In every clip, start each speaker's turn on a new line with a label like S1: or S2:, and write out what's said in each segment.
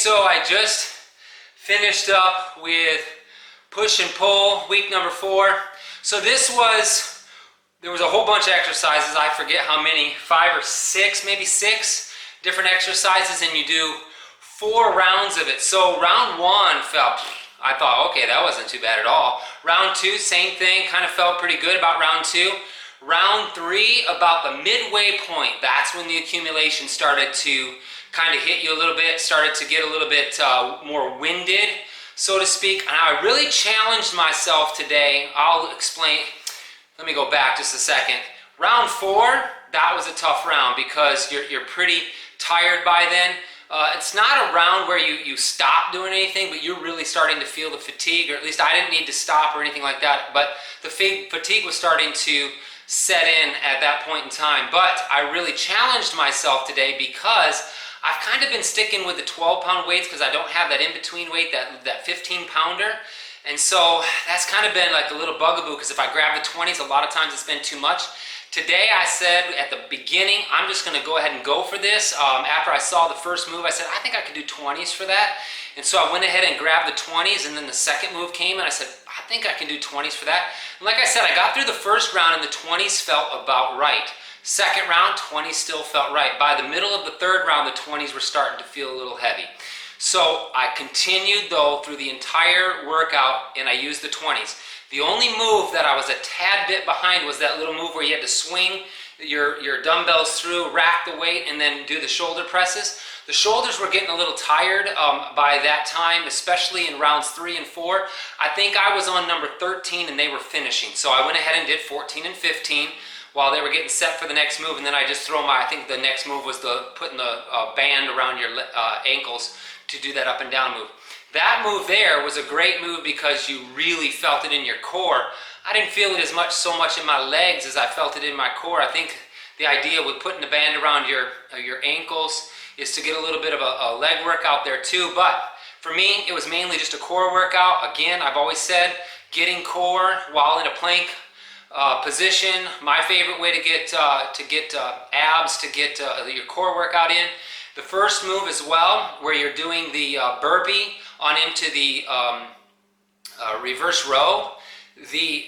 S1: so I just finished up with push and pull, week number 4. So there was a whole bunch of exercises, I forget how many, 5 or 6, maybe 6 different exercises, and you do 4 rounds of it. So round 1 I thought, okay, that wasn't too bad at all. Round 2, same thing, kind of felt pretty good about round 2. Round 3, about the midway point, that's when the accumulation started to kind of hit you a little bit, started to get a little bit more winded, so to speak. And I really challenged myself today. I'll explain. Let me go back just a second. Round 4, that was a tough round because you're pretty tired by then. It's not a round where you stop doing anything, but you're really starting to feel the fatigue, or at least I didn't need to stop or anything like that, but the fatigue was starting to set in at that point in time. But I really challenged myself today because I've kind of been sticking with the 12-pound weights because I don't have that in-between weight, that 15-pounder. And so that's kind of been like a little bugaboo, because if I grab the 20s, a lot of times it's been too much. Today I said at the beginning, I'm just going to go ahead and go for this. After I saw the first move, I said, I think I could do 20s for that. And so I went ahead and grabbed the 20s, and then the second move came, and I said, I think I can do 20s for that. And like I said, I got through the first round, and the 20s felt about right. Second round, 20s still felt right. By the middle of the third round, the 20s were starting to feel a little heavy. So I continued, though, through the entire workout, and I used the 20s. The only move that I was a tad bit behind was that little move where you had to swing your dumbbells through, rack the weight, and then do the shoulder presses. The shoulders were getting a little tired by that time, especially in rounds 3 and 4. I think I was on number 13 and they were finishing. So I went ahead and did 14 and 15 while they were getting set for the next move, and then I just I think the next move was putting the band around your ankles to do that up and down move. That move there was a great move because you really felt it in your core. I didn't feel it so much in my legs as I felt it in my core. I think the idea with putting the band around your ankles is to get a little bit of a leg workout there too. But for me, it was mainly just a core workout. Again, I've always said getting core while in a plank position. My favorite way to get abs, to get your core workout in. The first move as well, where you're doing the burpee on into the reverse row. The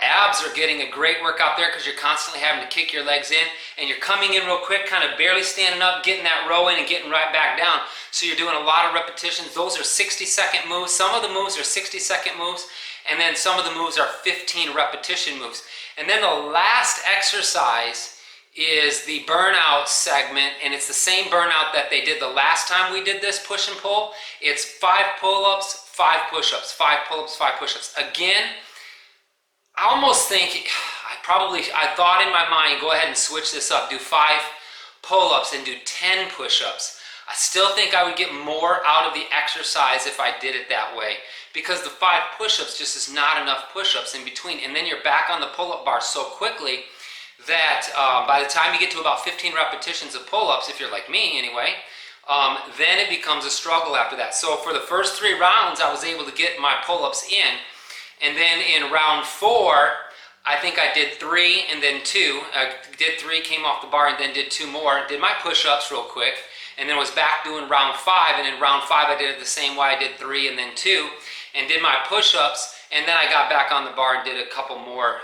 S1: abs are getting a great workout there because you're constantly having to kick your legs in, and you're coming in real quick, kind of barely standing up, getting that row in and getting right back down. So you're doing a lot of repetitions. Those are 60-second moves. Some of the moves are 60-second moves, and then some of the moves are 15 repetition moves. And then the last exercise is the burnout segment, and it's the same burnout that they did the last time we did this push and pull. It's 5 pull-ups, 5 push-ups, 5 pull-ups, 5 push-ups. Again, I almost think, I thought in my mind, go ahead and switch this up, do 5 pull-ups and do 10 push-ups. I still think I would get more out of the exercise if I did it that way, because the 5 push-ups just is not enough push-ups in between, and then you're back on the pull-up bar so quickly that by the time you get to about 15 repetitions of pull-ups, if you're like me anyway, then it becomes a struggle after that. So for the first 3 rounds, I was able to get my pull-ups in, and then in round 4, I think I did 3 and then 2. I did 3, came off the bar, and then did 2 more. Did my push-ups real quick, and then was back doing round 5, and in round 5 I did it the same way. I did 3 and then 2, and did my push-ups. And then I got back on the bar and did a couple more.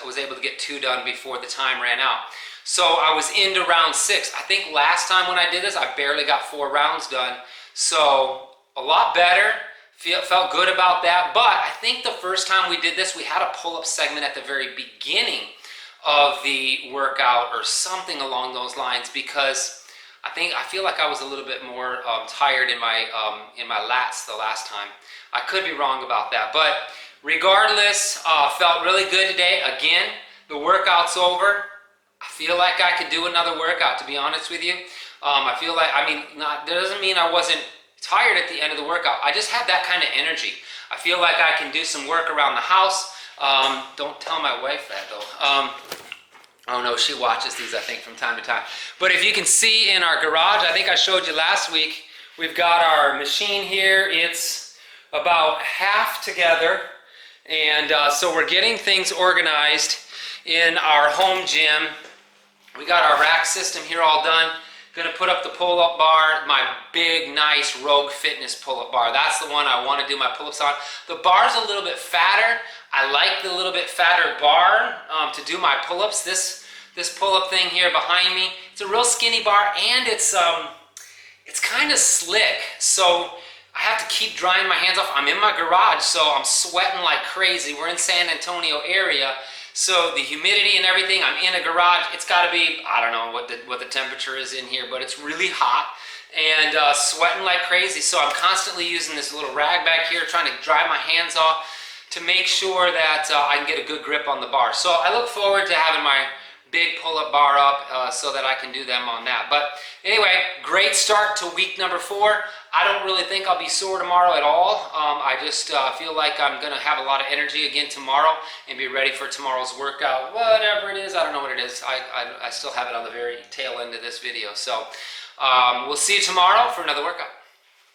S1: Was able to get 2 done before the time ran out. So I was into round 6. I think last time when I did this, I barely got 4 rounds done. So a lot better. Felt good about that. But I think the first time we did this, we had a pull-up segment at the very beginning of the workout or something along those lines, because I feel like I was a little bit more tired in my lats the last time. I could be wrong about that, but regardless, felt really good today. Again, the workout's over. I feel like I could do another workout, to be honest with you. I feel like, that doesn't mean I wasn't tired at the end of the workout. I just had that kind of energy. I feel like I can do some work around the house. Don't tell my wife that though. Oh no, she watches these, I think, from time to time. But if you can see in our garage, I think I showed you last week, we've got our machine here. It's about half together, and so we're getting things organized in our home gym. We got our rack system here all done. Gonna put up the pull-up bar, my big, nice Rogue Fitness pull-up bar. That's the one I want to do my pull-ups on. The bar's a little bit fatter. I like the little bit fatter bar to do my pull-ups. This pull-up thing here behind me, it's a real skinny bar, and it's kind of slick. So I have to keep drying my hands off. I'm in my garage, so I'm sweating like crazy. We're in San Antonio area. So the humidity and everything, I'm in a garage. It's got to be, I don't know what the temperature is in here, but it's really hot and sweating like crazy. So I'm constantly using this little rag back here, trying to dry my hands off to make sure that I can get a good grip on the bar. So I look forward to having my big pull-up bar up so that I can do them on that. But anyway, great start to week number 4. I don't really think I'll be sore tomorrow at all. I just feel like I'm going to have a lot of energy again tomorrow and be ready for tomorrow's workout. Whatever it is, I don't know what it is. I still have it on the very tail end of this video. So we'll see you tomorrow for another workout.